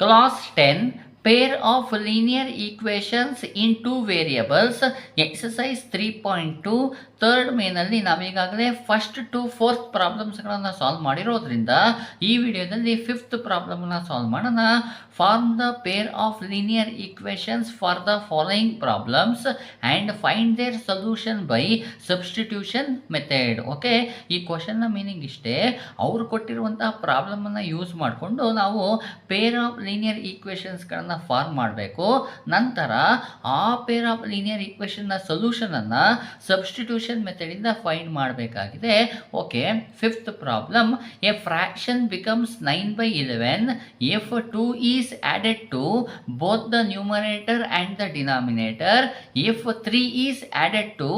Class 10, pair of linear equations in two variables, exercise 3.2 third ಮೇನಲ್ಲಿ ನಾವೀಗಾಗಲೇ first to fourth ಪ್ರಾಬ್ಲಮ್ಸ್ಗಳನ್ನು solve ಮಾಡಿರೋದ್ರಿಂದ ಈ ವಿಡಿಯೋದಲ್ಲಿ ಫಿಫ್ತ್ ಪ್ರಾಬ್ಲಮ್ನ ಸಾಲ್ವ್ ಮಾಡೋಣ. Form the pair of linear equations for the following problems and find their solution by substitution method. Okay, ಈ ಕ್ವಶನ್ನ ಮೀನಿಂಗ್ ಇಷ್ಟೇ. ಅವರು ಕೊಟ್ಟಿರುವಂತಹ ಪ್ರಾಬ್ಲಮನ್ನು ಯೂಸ್ ಮಾಡಿಕೊಂಡು ನಾವು ಪೇರ್ ಆಫ್ ಲೀನಿಯರ್ ಈಕ್ವೇಷನ್ಸ್ಗಳನ್ನು ಫಾರ್ಮ್ ಮಾಡಬೇಕು. ನಂತರ ಆ ಪೇರ್ ಆಫ್ ಲೀನಿಯರ್ ಈಕ್ವೇಷನ್ನ ಸೊಲ್ಯೂಷನನ್ನು ಸಬ್ಸ್ಟಿಟ್ಯೂಷನ್ ಮೆಥಡಿಂದ ಫೈಂಡ್ ಮಾಡಬೇಕಾಗಿದೆ. Okay, fifth problem. A fraction becomes 9/11 if 2 is added to both the numerator and the denominator. If 3 is added to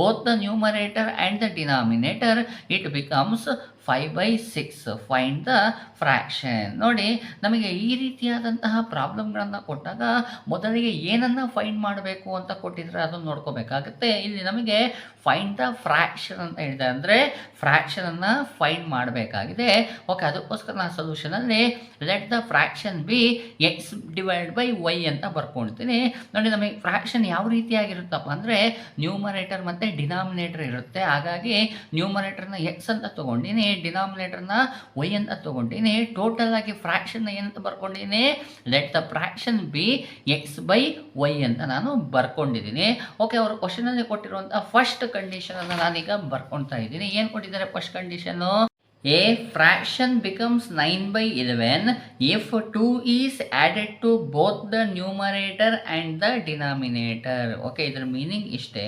both the numerator and the denominator, it becomes 5/6. Find the fraction. ನೋಡಿ, ನಮಗೆ ಈ ರೀತಿಯಾದಂತಹ ಪ್ರಾಬ್ಲಮ್ಗಳನ್ನು ಕೊಟ್ಟಾಗ ಮೊದಲಿಗೆ ಏನನ್ನು find ಮಾಡಬೇಕು ಅಂತ ಕೊಟ್ಟಿದ್ರೆ ಅದನ್ನು ನೋಡ್ಕೋಬೇಕಾಗುತ್ತೆ. ಇಲ್ಲಿ ನಮಗೆ ಫೈಂಡ್ ದ ಫ್ರ್ಯಾಕ್ಷನ್ ಅಂತ ಹೇಳಿದೆ, ಅಂದರೆ ಫ್ರ್ಯಾಕ್ಷನನ್ನು ಫೈಂಡ್ ಮಾಡಬೇಕಾಗಿದೆ. ಓಕೆ, ಅದಕ್ಕೋಸ್ಕರ ನಾನು ಸೊಲ್ಯೂಷನಲ್ಲಿ let the fraction be x/y ಅಂತ ಬರ್ಕೊಳ್ತೀನಿ. ನೋಡಿ, ನಮಗೆ ಫ್ರ್ಯಾಕ್ಷನ್ ಯಾವ ರೀತಿಯಾಗಿರುತ್ತಪ್ಪ ಅಂದರೆ ನ್ಯೂಮರೇಟರ್ ಮತ್ತು ಡಿನಾಮಿನೇಟರ್ ಇರುತ್ತೆ. ಹಾಗಾಗಿ ನ್ಯೂಮರೇಟರ್ನ ಎಕ್ಸ್ ಅಂತ ತೊಗೊಂಡಿನಿ, ಡಿನಾಮಿನೇಟರ್ನ ವೈ ಅಂತ ತೊಗೊಂಡಿನಿ. ಟೋಟಲ್ ಆಗಿ ಫ್ರ್ಯಾಕ್ಷನ್ ಏನಂತ ಬರ್ಕೊಂಡಿದ್ದೀನಿ, let the fraction be x/y ಅಂತ ನಾನು ಬರ್ಕೊಂಡಿದ್ದೀನಿ. ಓಕೆ, ಅವರು ಕ್ವಶನಲ್ಲಿ ಕೊಟ್ಟಿರುವಂಥ ಫಸ್ಟ್ ಕಂಡೀಷನನ್ನು ನಾನೀಗ ಬರ್ಕೊಳ್ತಾ ಇದ್ದೀನಿ. ಏನು ಕೊಟ್ಟಿದ್ದಾರೆ first condition? A fraction becomes 9/11 if 2 is added to both the numerator and the denominator. Okay, ಇದರ ಮೀನಿಂಗ್ ಇಷ್ಟೇ.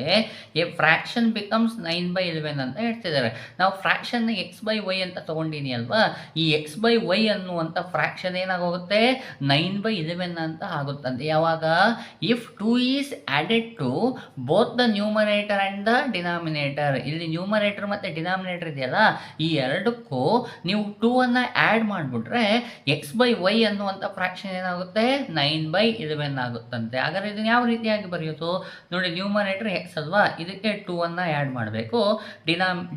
ಎ ಫ್ರಾಕ್ಷನ್ ಬಿಕಮ್ಸ್ 9/11 ಅಂತ ಹೇಳ್ತಿದ್ದಾರೆ. ನಾವು ಫ್ರಾಕ್ಷನ್ನ x/y ಅಂತ ತೊಗೊಂಡಿನಿ ಅಲ್ವಾ, ಈ x/y ಅನ್ನುವಂಥ ಫ್ರಾಕ್ಷನ್ ಏನಾಗೋಗುತ್ತೆ, 9/11 ಅಂತ ಆಗುತ್ತಂತೆ. ಯಾವಾಗ? If 2 is added to both the numerator and the denominator. ಇಲ್ಲಿ ನ್ಯೂಮರೇಟರ್ ಮತ್ತು ಡಿನಾಮಿನೇಟರ್ ಇದೆಯಲ್ಲ, ಈ ಎರಡಕ್ಕೂ ನೀವು 2 ಅನ್ನು ಆ್ಯಡ್ ಮಾಡಿಬಿಟ್ರೆ x/y ಅನ್ನುವಂಥ ಫ್ರಾಕ್ಷನ್ ಏನಾಗುತ್ತೆ, 9/11 ಆಗುತ್ತಂತೆ. ಹಾಗಾದರೆ ಇದನ್ನು ಯಾವ ರೀತಿಯಾಗಿ ಬರೆಯೋದು? ನೋಡಿ, ನ್ಯೂಮರೇಟರ್ ಎಕ್ಸ್ ಅಲ್ವಾ, ಇದಕ್ಕೆ 2 ಅನ್ನು ಆ್ಯಡ್ ಮಾಡಬೇಕು.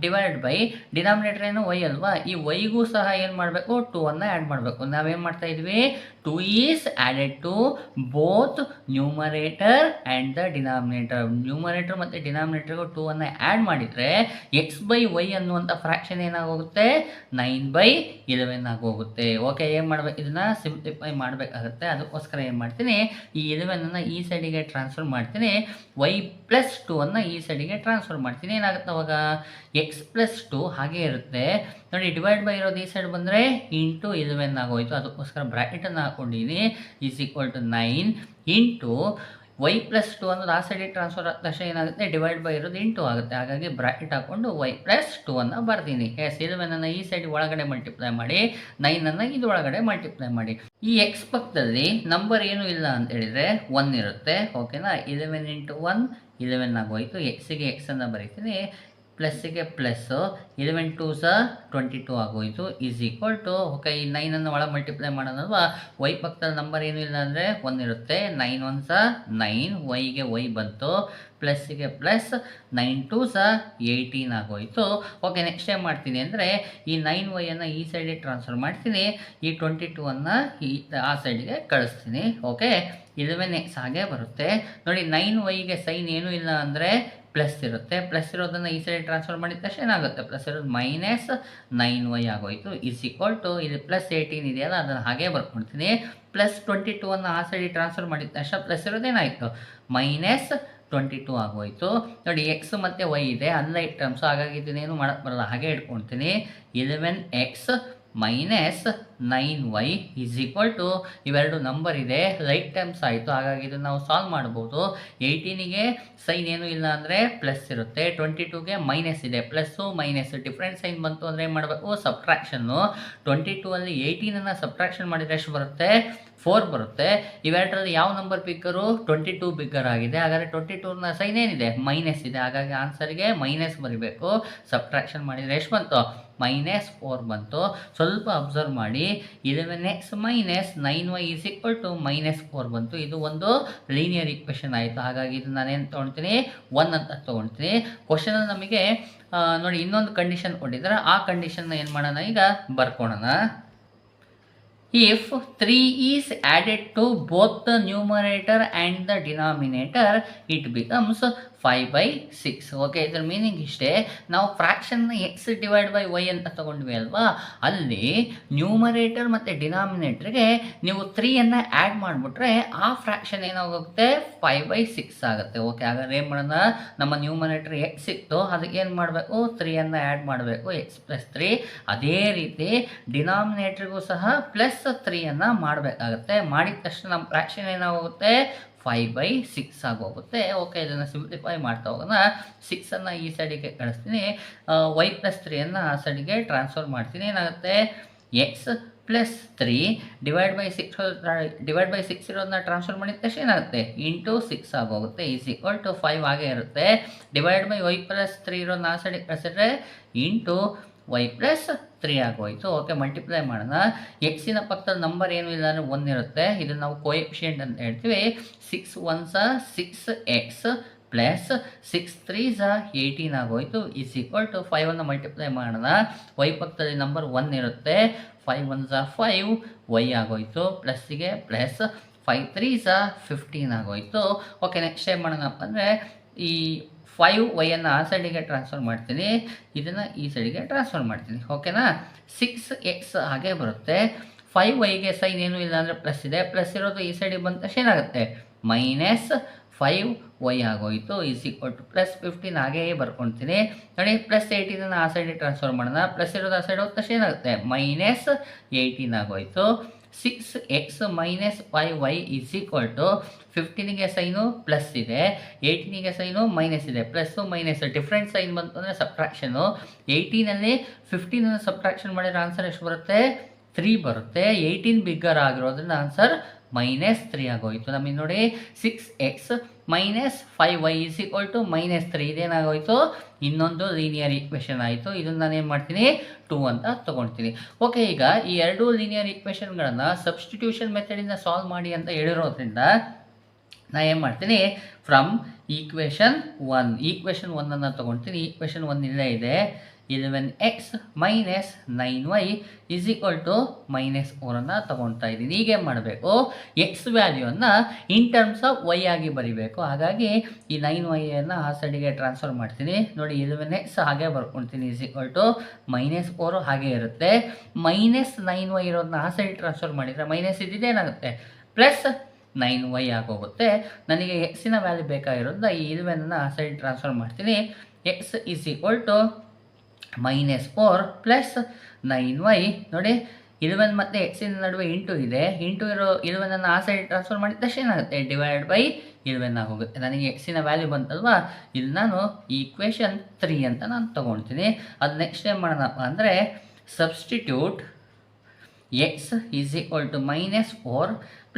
ಡಿವೈಡ್ ಬೈ ಡಿನಾಮಿನೇಟರ್ ಏನು y ಅಲ್ವಾ, ಈ ವೈಗೂ ಸಹ ಏನು ಮಾಡಬೇಕು, 2 ಅನ್ನು ಆ್ಯಡ್ ಮಾಡಬೇಕು. ನಾವೇನು ಮಾಡ್ತಾ ಇದ್ವಿ, 2 is added to both numerator and the denominator. Numerator ಮತ್ತು ಡಿನಾಮಿನೇಟರ್ಗೂ 2 ಅನ್ನು ಆ್ಯಡ್ ಮಾಡಿದರೆ x/y ಅನ್ನುವಂಥ ಫ್ರಾಕ್ಷನ್ ಏನಾಗೋಗುತ್ತೆ, 9/11 ಆಗೋಗುತ್ತೆ. ಓಕೆ, ಏನು ಮಾಡಬೇಕು, ಇದನ್ನು ಸಿಂಪ್ಲಿಫೈ ಮಾಡಬೇಕಾಗುತ್ತೆ. ಅದಕ್ಕೋಸ್ಕರ ಏನು ಮಾಡ್ತೀನಿ, ಈ 11 ಈ ಸೈಡಿಗೆ ಟ್ರಾನ್ಸ್ಫರ್ ಮಾಡ್ತೀನಿ, y+2 ಅನ್ನು ಈ ಸೈಡಿಗೆ ಟ್ರಾನ್ಸ್ಫರ್ ಮಾಡ್ತೀನಿ. ಏನಾಗುತ್ತೆ ಅವಾಗ, x+2 ಹಾಗೆ ಇರುತ್ತೆ. ನೋಡಿ, ಡಿವೈಡ್ ಬೈ ಇರೋದು ಈ ಸೈಡ್ ಬಂದರೆ ಇಂಟು 11 ಆಗೋಯ್ತು. ಅದಕ್ಕೋಸ್ಕರ ಬ್ರ್ಯಾಕೆಟನ್ನು ಹಾಕ್ಕೊಂಡಿದ್ದೀನಿ. = 9 ಇಂಟು y+2 ಅನ್ನೋದು ಆ ಸೈಡಿಗೆ ಟ್ರಾನ್ಸ್ಫರ್ ಆದ ತಕ್ಷಣ ಏನಾಗುತ್ತೆ, ಡಿವೈಡ್ ಬೈ ಇರೋದು ಇಂಟು ಆಗುತ್ತೆ. ಹಾಗಾಗಿ ಬ್ರ್ಯಾಕೆಟ್ ಹಾಕ್ಕೊಂಡು y+2 ಅನ್ನು ಬರ್ತೀನಿ. 11 ಈ ಸೈಡ್ ಒಳಗಡೆ ಮಲ್ಟಿಪ್ಲೈ ಮಾಡಿ, 9 ಇದು ಒಳಗಡೆ ಮಲ್ಟಿಪ್ಲೈ ಮಾಡಿ. ಈ ಎಕ್ಸ್ ಪಕ್ಕದಲ್ಲಿ ನಂಬರ್ ಏನೂ ಇಲ್ಲ ಅಂತ ಹೇಳಿದರೆ 1 ಇರುತ್ತೆ. ಓಕೆನಾ, 11 × 1 11 ಆಗೋಯ್ತು. ಎಕ್ಸಿಗೆ ಎಕ್ಸ್ ಅನ್ನು ಬರೀತೀನಿ, ಪ್ಲಸ್ಸಿಗೆ ಪ್ಲಸ್ಸು, 11 2 22 ಆಗೋಯಿತು. ಓಕೆ, ಈ 9 ಒಳಗೆ ಮಲ್ಟಿಪ್ಲೈ ಮಾಡೋಣಲ್ವಾ, ವೈ ಪಕ್ಕದಲ್ಲಿ ನಂಬರ್ ಏನೂ ಇಲ್ಲ ಅಂದರೆ 1 ಇರುತ್ತೆ. 9 1 9, ವೈಗೆ ವೈ ಬಂತು, ಪ್ಲಸ್ಸಿಗೆ ಪ್ಲಸ್, 9 2 18 ಆಗೋಯಿತು. ಓಕೆ, ನೆಕ್ಸ್ಟ್ ಏನು ಮಾಡ್ತೀನಿ ಅಂದರೆ ಈ 9y ಈ ಸೈಡಿಗೆ ಟ್ರಾನ್ಸ್ಫರ್ ಮಾಡ್ತೀನಿ, ಈ 22 ಆ ಸೈಡಿಗೆ ಕಳಿಸ್ತೀನಿ. ಓಕೆ, 11x ಹಾಗೆ ಬರುತ್ತೆ. ನೋಡಿ, 9yಗೆ ಸೈನ್ ಏನೂ ಇಲ್ಲ ಅಂದರೆ ಪ್ಲಸ್ ಇರುತ್ತೆ. ಪ್ಲಸ್ ಇರೋದನ್ನು ಈ ಸೈಡ್ ಟ್ರಾನ್ಸ್ಫರ್ ಮಾಡಿದ ತಕ್ಷಣ ಏನಾಗುತ್ತೆ, ಪ್ಲಸ್ ಇರೋದು -9y ಆಗೋಯಿತು. ಇಲ್ಲಿ +18 ಇದೆಯಲ್ಲ, ಅದನ್ನು ಹಾಗೆ ಬರ್ಕೊಳ್ತೀನಿ. +22 ಆ ಸೈಡಿಗೆ ಟ್ರಾನ್ಸ್ಫರ್ ಮಾಡಿದ ತಕ್ಷಣ ಪ್ಲಸ್ ಇರೋದೇನಾಯಿತು, -22 ಆಗೋಯಿತು. ನೋಡಿ, ಎಕ್ಸ್ ಮತ್ತು ವೈ ಇದೆ, ಅನ್ಲೈಕ್ ಟರ್ಮ್ಸು, ಹಾಗಾಗಿ ಇದನ್ನೇನು ಮಾಡೋಕ್ಕೆ ಬರಲ್ಲ, ಹಾಗೆ ಇಟ್ಕೊಳ್ತೀನಿ. 11x - 9y ಇವೆರಡು ನಂಬರ್ ಇದೆ, ಲೈಕ್ ಟರ್ಮ್ಸ್ ಆಯಿತು. ಹಾಗಾಗಿ ಇದನ್ನು ನಾವು ಸಾಲ್ವ್ ಮಾಡ್ಬೋದು. 18ಗೆ ಸೈನ್ ಏನೂ ಇಲ್ಲ ಅಂದರೆ ಪ್ಲಸ್ ಇರುತ್ತೆ, 22ಗೆ ಮೈನಸ್ ಇದೆ, ಪ್ಲಸ್ಸು ಮೈನಸ್ ಡಿಫ್ರೆಂಟ್ ಸೈನ್ ಬಂತು ಅಂದರೆ ಏನು ಮಾಡಬೇಕು, ಸಬ್ಟ್ರಾಕ್ಷನ್ನು. 22 18 ಸಬ್ಟ್ರಾಕ್ಷನ್ ಮಾಡಿದರೆ ಎಷ್ಟು ಬರುತ್ತೆ, 4 ಬರುತ್ತೆ. ಇವೆರಡರಲ್ಲಿ ಯಾವ ನಂಬರ್ ಬಿಗ್ಗರು, 22 ಬಿಗ್ಗರ್ ಆಗಿದೆ. ಹಾಗಾದರೆ 22ನ ಸೈನ್ ಏನಿದೆ, ಮೈನಸ್ ಇದೆ. ಹಾಗಾಗಿ ಆನ್ಸರ್ಗೆ ಮೈನಸ್ ಬರೀಬೇಕು. ಸಬ್ಟ್ರಾಕ್ಷನ್ ಮಾಡಿದರೆ ಎಷ್ಟು ಬಂತು, -4 ಬಂತು. ಸ್ವಲ್ಪ ಅಬ್ಸರ್ವ್ ಮಾಡಿ, 11x - 9y -4 ಬಂತು. ಇದು ಒಂದು ಲೀನಿಯರ್ ಈಕ್ವೇಷನ್ ಆಯಿತು. ಹಾಗಾಗಿ ಇದು ನಾನೇನು ತೊಗೊಳ್ತೀನಿ, 1 ಅಂತ ತೊಗೊಳ್ತೀನಿ. ಕ್ವಶನಲ್ಲಿ ನಮಗೆ ನೋಡಿ ಇನ್ನೊಂದು ಕಂಡೀಷನ್ ಕೊಟ್ಟಿದ್ದಾರೆ, ಆ ಕಂಡೀಷನ್ನ ಏನು ಮಾಡೋಣ, ಈಗ ಬರ್ಕೊಳ್ಳೋಣ. If 3 is added to both the numerator and the denominator, it becomes 5/6. Okay, ಇದರ ಮೀನಿಂಗ್ ಇಷ್ಟೇ. ನಾವು ಫ್ರ್ಯಾಕ್ಷನ್ನ ಎಕ್ಸ್ ಡಿವೈಡ್ ಬೈ ವೈ ಅಂತ ತಗೊಂಡ್ವಿ ಅಲ್ವಾ, ಅಲ್ಲಿ ನ್ಯೂಮರೇಟರ್ ಮತ್ತು ಡಿನಾಮಿನೇಟರ್ಗೆ ನೀವು 3ಯನ್ನು ಆ್ಯಡ್ ಮಾಡಿಬಿಟ್ರೆ ಆ ಫ್ರ್ಯಾಕ್ಷನ್ ಏನಾಗುತ್ತೆ 5/6 ಆಗುತ್ತೆ. ಓಕೆ, ಹಾಗಾದ್ರೆ ಏನು ಮಾಡೋಣ, ನಮ್ಮ ನ್ಯೂಮರೇಟರ್ ಎಕ್ಸ್ ಇತ್ತು, ಅದಕ್ಕೆ ಏನು ಮಾಡಬೇಕು 3ಯನ್ನು ಆ್ಯಡ್ ಮಾಡಬೇಕು, x+3. ಅದೇ ರೀತಿ ಡಿನಾಮಿನೇಟ್ರಿಗೂ ಸಹ +3ಯನ್ನು ಮಾಡಬೇಕಾಗುತ್ತೆ. ಮಾಡಿದ ತಕ್ಷಣ ನಮ್ಮ ಫ್ರ್ಯಾಕ್ಷನ್ ಏನಾಗುತ್ತೆ 5/6 ಆಗೋಗುತ್ತೆ. ಓಕೆ, ಇದನ್ನು ಸಿಂಪ್ಲಿಫೈ ಮಾಡ್ತಾ ಹೋಗೋಣ. 6ಅನ್ನು ಈ ಸೈಡಿಗೆ ಕಳಿಸ್ತೀನಿ, y+3ಯನ್ನು ಆ ಸೈಡಿಗೆ ಟ್ರಾನ್ಸ್ಫರ್ ಮಾಡ್ತೀನಿ. ಏನಾಗುತ್ತೆ x+3 ಡಿವೈಡ್ ಬೈ 6 ಇರೋದನ್ನ ಟ್ರಾನ್ಸ್ಫರ್ ಮಾಡಿದ ತಕ್ಷಣ ಏನಾಗುತ್ತೆ ಇಂಟು 6 ಆಗೋಗುತ್ತೆ, = 5 ಆಗೇ ಇರುತ್ತೆ. ಡಿವೈಡ್ ಬೈ y+3 ಇರೋದನ್ನ ಆ ಸೈಡಿಗೆ ಕಳಿಸಿದ್ರೆ ಇಂಟು y+3 ಆಗೋಯ್ತು. ಓಕೆ, ಮಲ್ಟಿಪ್ಲೈ ಮಾಡೋಣ. ಎಕ್ಸಿನ ಪಕ್ಕದಲ್ಲಿ ನಂಬರ್ ಏನೂ ಇಲ್ಲ ಅಂದರೆ 1 ಇರುತ್ತೆ, ಇದನ್ನು ನಾವು ಕೋಎಫಿಷಿಯೆಂಟ್ ಅಂತ ಹೇಳ್ತೀವಿ. 6 1s 6x ಪ್ಲಸ್ 6 3s 18 ಆಗೋಯ್ತು, = 5ಅನ್ನು ಮಲ್ಟಿಪ್ಲೈ ಮಾಡೋಣ. y ಪಕ್ಕದಲ್ಲಿ ನಂಬರ್ 1 ಇರುತ್ತೆ, 5 1s 5 y ಆಗೋಯ್ತು, ಪ್ಲಸ್ಸಿಗೆ ಪ್ಲಸ್ 5 3s 15 ಆಗೋಯ್ತು. ಓಕೆ, ನೆಕ್ಸ್ಟ್ ಏನು ಮಾಡೋಣಪ್ಪ ಅಂದರೆ ಈ 5y ಆ ಸೈಡಿಗೆ ಟ್ರಾನ್ಸ್ಫರ್ ಮಾಡ್ತೀನಿ, ಇದನ್ನು ಈ ಸೈಡಿಗೆ ಟ್ರಾನ್ಸ್ಫರ್ ಮಾಡ್ತೀನಿ. ಓಕೆನಾ, 6x ಹಾಗೆ ಬರುತ್ತೆ. 5yಗೆ ಸೈನ್ ಏನೂ ಇಲ್ಲ ಅಂದರೆ ಪ್ಲಸ್ ಇದೆ, ಪ್ಲಸ್ ಇರೋದು ಈ ಸೈಡಿಗೆ ಬಂದ ತಕ್ಷಣ ಏನಾಗುತ್ತೆ -5y ಆಗೋಯಿತು, = +15 ಹಾಗೇ ಬರ್ಕೊಳ್ತೀನಿ. ನೋಡಿ, +18 ಆ ಸೈಡಿಗೆ ಟ್ರಾನ್ಸ್ಫರ್ ಮಾಡೋಣ, ಪ್ಲಸ್ ಇರೋದು ಆ ಸೈಡ್ ಹೋದ ತಕ್ಷಣ ಏನಾಗುತ್ತೆ -18 ಆಗೋಯಿತು. 6x - 5y = 15ಗೆ ಸೈನು ಪ್ಲಸ್ ಇದೆ, 18ಗೆ ಸೈನು ಮೈನಸ್ ಇದೆ. ಪ್ಲಸ್ಸು ಮೈನಸ್ ಡಿಫ್ರೆಂಟ್ ಸೈನ್ ಬಂತು ಅಂದರೆ ಸಬ್ಟ್ರಾಕ್ಷನು. 18ನಲ್ಲಿ 15ಅನ್ನು ಸಬ್ಟ್ರಾಕ್ಷನ್ ಮಾಡಿದ್ರೆ ಆನ್ಸರ್ ಎಷ್ಟು ಬರುತ್ತೆ 3 ಬರುತ್ತೆ. 18 ಬಿಗ್ಗರ್ ಆಗಿರೋದ್ರಿಂದ ಆನ್ಸರ್ -3 ಆಗೋಯಿತು. ನಮಗೆ ನೋಡಿ 6x - 5y = -3. ಇದೇನಾಗೋಯಿತು ಇನ್ನೊಂದು ಲೀನಿಯರ್ ಈಕ್ವೇಷನ್ ಆಯಿತು. ಇದನ್ನು ನಾನು ಏನು ಮಾಡ್ತೀನಿ 2 ಅಂತ ತೊಗೊಳ್ತೀನಿ. ಓಕೆ, ಈಗ ಈ ಎರಡೂ ಲೀನಿಯರ್ ಈಕ್ವೇಷನ್ಗಳನ್ನು ಸಬ್ಸ್ಟಿಟ್ಯೂಷನ್ ಮೆಥಡಿಂದ ಸಾಲ್ವ್ ಮಾಡಿ ಅಂತ ಹೇಳಿರೋದ್ರಿಂದ ನಾನು ಏನು ಮಾಡ್ತೀನಿ, ಫ್ರಮ್ ಈಕ್ವೇಷನ್ 1 ತೊಗೊಳ್ತೀನಿ. ಈಕ್ವೇಷನ್ 1 ಇಲ್ಲೇ ಇದೆ, 11x - 9y = -4 ತೊಗೊಳ್ತಾ ಇದ್ದೀನಿ. ಈಗೇನು ಮಾಡಬೇಕು, ಎಕ್ಸ್ ವ್ಯಾಲ್ಯೂವನ್ನು ಇನ್ ಟರ್ಮ್ಸ್ ಆಫ್ y ಆಗಿ ಬರೀಬೇಕು. ಹಾಗಾಗಿ ಈ 9y ಆ ಸೈಡಿಗೆ ಟ್ರಾನ್ಸ್ಫರ್ ಮಾಡ್ತೀನಿ. ನೋಡಿ, 11x ಹಾಗೆ ಬರ್ಕೊಳ್ತೀನಿ, -4 ಹಾಗೆ ಇರುತ್ತೆ. -9y ಇರೋದನ್ನ ಆ ಸೈಡ್ ಟ್ರಾನ್ಸ್ಫರ್ ಮಾಡಿದರೆ ಮೈನಸ್ ಇದೇನಾಗುತ್ತೆ +9y ಆಗೋಗುತ್ತೆ. ನನಗೆ ಎಕ್ಸಿನ ವ್ಯಾಲ್ಯೂ ಬೇಕಾಗಿರೋದ್ರಿಂದ ಈ 11 ಆ ಸೈಡ್ ಟ್ರಾನ್ಸ್ಫರ್ ಮಾಡ್ತೀನಿ. x = -4 + 9y. ನೋಡಿ, 11 ಮತ್ತು ಎಕ್ಸಿನ ನಡುವೆ ಇಂಟು ಇದೆ, ಇಂಟು ಇರೋ 11 ಆ ಸೈಡ್ ಟ್ರಾನ್ಸ್ಫರ್ ಮಾಡಿದ ತಕ್ಷಣ ಏನಾಗುತ್ತೆ /11 ಆಗೋಗುತ್ತೆ. ನನಗೆ ಎಕ್ಸಿನ ವ್ಯಾಲ್ಯೂ ಬಂತಲ್ವಾ, ಇಲ್ಲಿ ನಾನು ಈಕ್ವೇಷನ್ 3 ಅಂತ ನಾನು ತೊಗೊಳ್ತೀನಿ. ಅದು ನೆಕ್ಸ್ಟ್ ಏನು ಮಾಡೋಣಪ್ಪ ಅಂದರೆ substitute x = -4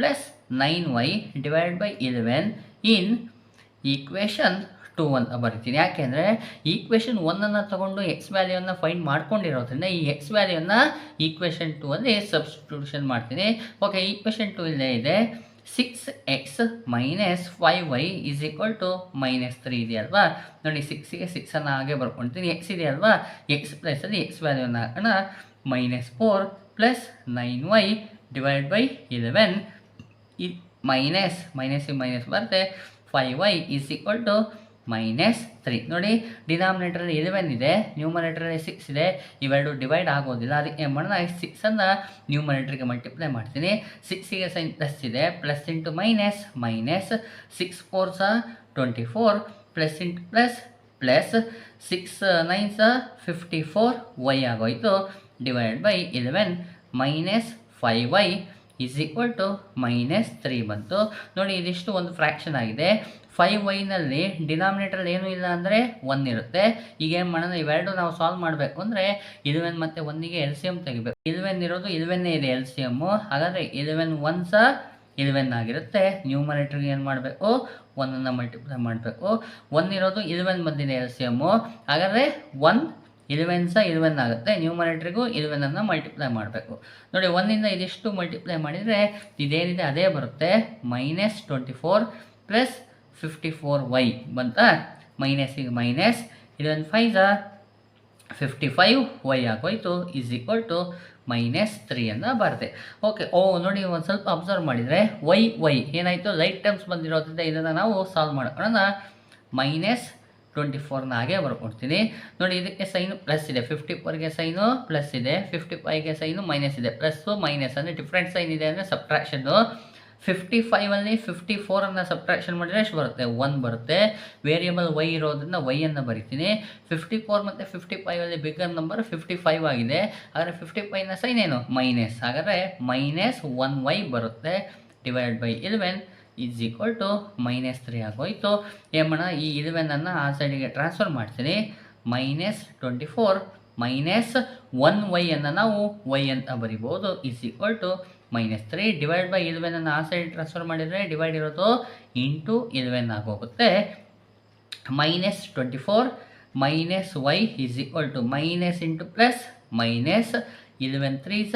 + 9y / 11 in equation 2 ಅಂತ ಬರಿತೀನಿ. ಯಾಕೆಂದರೆ ಈಕ್ವೇಷನ್ 1 ತಗೊಂಡು ಎಕ್ಸ್ ವ್ಯಾಲ್ಯೂವನ್ನು ಫೈಂಡ್ ಮಾಡ್ಕೊಂಡಿರೋದ್ರಿಂದ ಈ ಎಕ್ಸ್ ವ್ಯಾಲ್ಯೂವನ್ನು ಈಕ್ವೇಷನ್ 2 ಅಲ್ಲಿ ಸಬ್ಸ್ಟಿಟ್ಯೂಷನ್ ಮಾಡ್ತೀನಿ. ಓಕೆ, ಈಕ್ವೇಷನ್ 2 ಇಲ್ಲೇ ಇದೆ. 6x - 5y = -3 ಇದೆಯಲ್ವಾ. ನೋಡಿ, 6ಗೆ 6 ಹಾಗೆ ಬರ್ಕೊಳ್ತೀನಿ. ಎಕ್ಸ್ ಇದೆಯಲ್ವಾ, ಎಕ್ಸ್ ಪ್ಲೇಸಲ್ಲಿ ಎಕ್ಸ್ ವ್ಯಾಲ್ಯೂನ ಹಾಕೋಣ. -4 + 9y / 11 ಮೈನಸ್ ಬರುತ್ತೆ. 5y = -3. ನೋಡಿ, ಡಿನಾಮಿನೇಟರಲ್ಲಿ 11 ಇದೆ, ನ್ಯೂಮರೇಟರಲ್ಲಿ 6 ಇದೆ, ಇವೆರಡು ಡಿವೈಡ್ ಆಗೋದಿಲ್ಲ. ಅದಕ್ಕೆ ಏನು ಮಾಡೋಣ, 6ಅನ್ನು ನ್ಯೂಮರೇಟರ್ಗೆ ಮಲ್ಟಿಪ್ಲೈ ಮಾಡ್ತೀನಿ. 6ಗೆ ಸೈನ್ ಪ್ಲಸ್ ಇದೆ, plus into minus, 6 4s 24 plus into plus 6 9s 54 y ಆಗೋಯಿತು, / 11 -5y = -3 ಬಂತು. ನೋಡಿ, ಇದಿಷ್ಟು ಒಂದು ಫ್ರ್ಯಾಕ್ಷನ್ ಆಗಿದೆ. 5y ಡಿನಾಮಿನೇಟರಲ್ಲಿ ಏನೂ ಇಲ್ಲ ಅಂದರೆ 1 ಇರುತ್ತೆ. ಈಗ ಏನು ಮಾಡೋಣ, ಇವೆರಡು ನಾವು ಸಾಲ್ವ್ ಮಾಡಬೇಕು ಅಂದರೆ 11 ಮತ್ತು 1ಗೆ LCM ತೆಗಿಬೇಕು. 11 ಇರೋದು 11 ಇದೆ LCM. ಹಾಗಾದರೆ 11 1s 11 ಆಗಿರುತ್ತೆ. ನ್ಯೂಮರೇಟರ್ಗೆ ಏನು ಮಾಡಬೇಕು, 1ಅನ್ನು ಮಲ್ಟಿಪ್ಲೈ ಮಾಡಬೇಕು. 1 ಇರೋದು 11 ಬಂದಿದೆ LCM. ಹಾಗಾದರೆ 1 11s 11 ಆಗುತ್ತೆ. ನ್ಯೂಮರೇಟರ್ಗೂ 11ಅನ್ನು ಮಲ್ಟಿಪ್ಲೈ ಮಾಡಬೇಕು. ನೋಡಿ, 1ಇಂದ ಇದಿಷ್ಟು ಮಲ್ಟಿಪ್ಲೈ ಮಾಡಿದರೆ ಇದೇನಿದೆ ಅದೇ ಬರುತ್ತೆ. -24 + 54y ಬಂತಾ, ಮೈನಸ್ಸಿಗೆ ಮೈನಸ್, 11 5s 55y ಆಗೋಯ್ತು, = -3 ಅಂತ ಬರುತ್ತೆ. ಓಕೆ, ನೋಡಿ ಒಂದು ಸ್ವಲ್ಪ ಅಬ್ಸರ್ವ್ ಮಾಡಿದರೆ ವೈ ಏನಾಯಿತು, ಲೈಟ್ ಟರ್ಮ್ಸ್ ಬಂದಿರೋದ್ರಿಂದ ಇದನ್ನು ನಾವು ಸಾಲ್ವ್ ಮಾಡೋಣ. -24ನ ಹಾಗೆ ಬರ್ಕೊಡ್ತೀನಿ. ನೋಡಿ, ಇದಕ್ಕೆ ಸೈನು ಪ್ಲಸ್ ಇದೆ, 54ಗೆ ಸೈನು ಪ್ಲಸ್ ಇದೆ, 55ಗೆ ಸೈನು ಮೈನಸ್ ಇದೆ. ಪ್ಲಸ್ಸು ಮೈನಸ್ ಅಂದರೆ ಡಿಫ್ರೆಂಟ್ ಸೈನ್ ಇದೆ ಅಂದರೆ ಸಬ್ಟ್ರಾಕ್ಷನ್ನು. 55ಅಲ್ಲಿ 54ಅನ್ನು ಸಬ್ಟ್ರಾಕ್ಷನ್ ಮಾಡಿದರೆ ಎಷ್ಟು ಬರುತ್ತೆ, 1 ಬರುತ್ತೆ. ವೇರಿಯಬಲ್ ವೈ ಇರೋದ್ರಿಂದ ವೈಯನ್ನು ಬರಿತೀನಿ. 54 ಮತ್ತು 55ಅಲ್ಲಿ ಬಿಗ್ಗರ್ ನಂಬರ್ 55 ಆಗಿದೆ. ಹಾಗಾದರೆ 55ನ ಸೈನ್ ಏನು, ಮೈನಸ್. ಹಾಗಾದರೆ -1y ಬರುತ್ತೆ. Divide by 11 is equal to -3 ಆಗೋಯ್ತು. ಏನು ಮಾಡೋಣ, ಈ 11ಅನ್ನು ಆ ಸೈಡಿಗೆ ಟ್ರಾನ್ಸ್ಫರ್ ಮಾಡ್ತೀನಿ. -24 -1y ಅನ್ನು ನಾವು y ಅಂತ ಬರಿಬೋದು. Is equal to -3 divide by 11ಅನ್ನು ಆ ಸೈಡ್ ಟ್ರಾನ್ಸ್ಫರ್ ಮಾಡಿದರೆ ಡಿವೈಡ್ ಇರೋದು ಇಂಟು 11 ಆಗೋಗುತ್ತೆ. -24 -y is equal to minus into plus -11 3s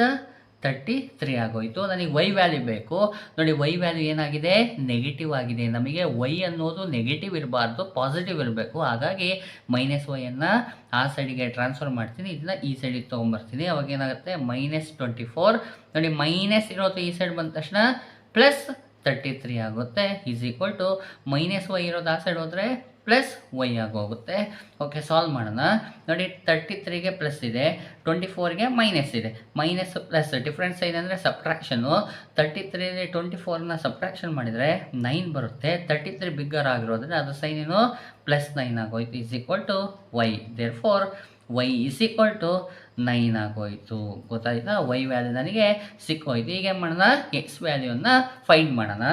33 ಆಗೋಯಿತು. ನನಗೆ ವೈ ವ್ಯಾಲ್ಯೂ ಬೇಕು. ನೋಡಿ, ವೈ ವ್ಯಾಲ್ಯೂ ಏನಾಗಿದೆ, ನೆಗೆಟಿವ್ ಆಗಿದೆ. ನಮಗೆ ವೈ ಅನ್ನೋದು ನೆಗೆಟಿವ್ ಇರಬಾರ್ದು, ಪಾಸಿಟಿವ್ ಇರಬೇಕು. ಹಾಗಾಗಿ -y ಆ ಸೈಡಿಗೆ ಟ್ರಾನ್ಸ್ಫರ್ ಮಾಡ್ತೀನಿ. ಇದನ್ನ ಈ ಸೈಡಿಗೆ ತೊಗೊಂಬರ್ತೀನಿ. ಅವಾಗ ಏನಾಗುತ್ತೆ, -24. ನೋಡಿ, ಮೈನಸ್ ಇರೋದು ಈ ಸೈಡ್ ಬಂದ ತಕ್ಷಣ ಪ್ಲಸ್ 33 ಆಗುತ್ತೆ. ಈಸ್ ಈಕ್ವಲ್ ಟು -y ಇರೋದು ಆ ಸೈಡ್ ಹೋದರೆ ಪ್ಲಸ್ ವೈ ಆಗೋಗುತ್ತೆ. ಓಕೆ, ಸಾಲ್ವ್ ಮಾಡೋಣ. ನೋಡಿ, 33ಗೆ ಪ್ಲಸ್ ಇದೆ, 24ಗೆ ಮೈನಸ್ ಇದೆ. ಮೈನಸ್ ಪ್ಲಸ್ ಡಿಫ್ರೆನ್ಸ್ ಸೈನ್ ಅಂದರೆ ಸಬ್ಟ್ರಾಕ್ಷನ್ನು. 33ರಲ್ಲಿ 24ನ ಸಬ್ಟ್ರಾಕ್ಷನ್ ಮಾಡಿದರೆ 9 ಬರುತ್ತೆ. 33 ಬಿಗ್ಗರ್ ಆಗಿರೋದ್ರೆ ಅದು ಸೈನ್ ಏನು, +9 ಆಗೋಯ್ತು. Is equal to y. Therefore y is equal to 9 ಆಗೋಯಿತು. ಗೊತ್ತಾಯ್ತಾ, ವೈ ವ್ಯಾಲ್ಯೂ ನನಗೆ ಸಿಕ್ಕೋಯ್ತು. ಈಗ ಏನು ಮಾಡೋಣ, ಎಕ್ಸ್ ವ್ಯಾಲ್ಯೂನ ಫೈಂಡ್ ಮಾಡೋಣ.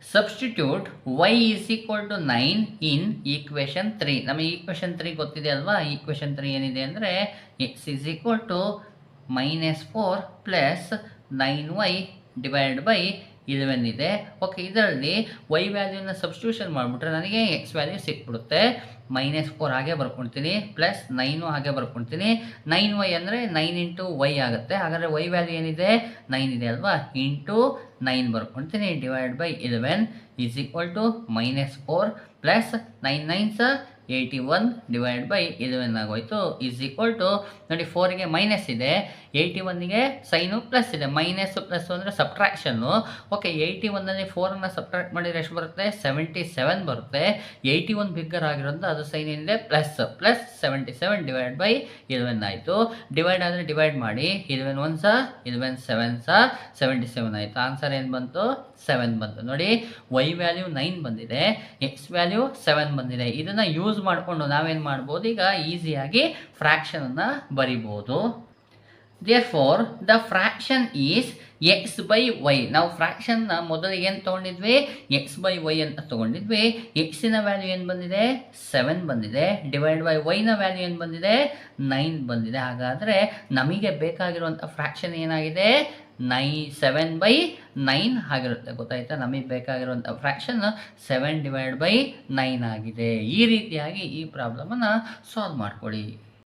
Substitute y is equal to 9 in equation 3. ನಮಗೆ ಈಕ್ವೇಷನ್ 3 ಗೊತ್ತಿದೆ ಅಲ್ವಾ. ಈಕ್ವೇಷನ್ 3 ಏನಿದೆ ಅಂದರೆ x is equal to -4 plus 9y divide by 11 ಇದೆ. ಓಕೆ, ಇದರಲ್ಲಿ y ವ್ಯಾಲ್ಯೂನ ಸಬ್ಸ್ಟಿಟ್ಯೂಷನ್ ಮಾಡಿಬಿಟ್ರೆ ನನಗೆ x ವ್ಯಾಲ್ಯೂ ಸಿಕ್ಬಿಡುತ್ತೆ. -4 ಹಾಗೆ ಬರ್ಕೊಳ್ತೀನಿ, ಪ್ಲಸ್ 9 ಹಾಗೆ ಬರ್ಕೊಳ್ತೀನಿ. 9y ಅಂದರೆ 9 ಇಂಟು y ಆಗುತ್ತೆ. ಹಾಗಾದರೆ y ವ್ಯಾಲ್ಯೂ ಏನಿದೆ, 9 ಇದೆ ಅಲ್ವಾ, ಇಂಟು 9 ಬರ್ಕೊಳ್ತೀನಿ. Divide by 11 is equal to -4 plus 9 9s 81 divide by 11 ಆಗೋಯ್ತು. ಈಸ್ ಈಕ್ವಲ್ ಟು, ನೋಡಿ 4ಗೆ ಮೈನಸ್ ಇದೆ, 81ಗೆ ಸೈನು ಪ್ಲಸ್ ಇದೆ. ಮೈನಸ್ ಪ್ಲಸ್ ಅಂದರೆ ಸಬ್ಟ್ರಾಕ್ಷನ್ನು. ಓಕೆ, 81ನಲ್ಲಿ 4ಅನ್ನು ಸಬ್ಟ್ರಾಕ್ಟ್ ಮಾಡಿದರೆ ಎಷ್ಟು ಬರುತ್ತೆ, 77 ಬರುತ್ತೆ. 81 ಬಿಗ್ಗರ್ ಆಗಿರೋದು ಅದು ಸೈನ್ ಏನಿದೆ, ಪ್ಲಸ್ 77 ಡಿವೈಡ್ ಬೈ 11 ಆಯಿತು. ಡಿವೈಡ್ ಆದರೆ ಡಿವೈಡ್ ಮಾಡಿ, 11 1s 11 7s 77 ಆಯಿತು. ಆನ್ಸರ್ ಏನು ಬಂತು, 7 ಬಂತು. ನೋಡಿ, y ವ್ಯಾಲ್ಯೂ 9 ಬಂದಿದೆ, ಎಕ್ಸ್ ವ್ಯಾಲ್ಯೂ 7 ಬಂದಿದೆ. ಇದನ್ನು ಯೂಸ್ ಮಾಡಿಕೊಂಡು ನಾವೇನು ಮಾಡ್ಬೋದು, ಈಗ ಈಸಿಯಾಗಿ ಫ್ರ್ಯಾಕ್ಷನನ್ನು ಬರಿಬೋದು. Therefore, the fraction is x by y. ನಾವು ಫ್ರ್ಯಾಕ್ಷನ್ನ ಮೊದಲಿಗೆ ಏನು ತೊಗೊಂಡಿದ್ವಿ, x by y ಅಂತ ತೊಗೊಂಡಿದ್ವಿ. ಎಕ್ಸಿನ ವ್ಯಾಲ್ಯೂ ಏನು ಬಂದಿದೆ, 7 ಬಂದಿದೆ. ಡಿವೈಡ್ ಬೈ ವೈನ ವ್ಯಾಲ್ಯೂ ಏನು ಬಂದಿದೆ, 9 ಬಂದಿದೆ. ಹಾಗಾದರೆ ನಮಗೆ ಬೇಕಾಗಿರುವಂಥ ಫ್ರ್ಯಾಕ್ಷನ್ ಏನಾಗಿದೆ, 7 by 9 ಆಗಿರುತ್ತೆ. ಗೊತ್ತಾಯ್ತಾ, ನಮಗೆ ಬೇಕಾಗಿರುವಂಥ ಫ್ರ್ಯಾಕ್ಷನ್ 7 ಡಿವೈಡ್ ಬೈ 9 ಆಗಿದೆ. ಈ ರೀತಿಯಾಗಿ ಈ ಪ್ರಾಬ್ಲಮನ್ನು ಸಾಲ್ವ್ ಮಾಡ್ಕೊಳ್ಳಿ.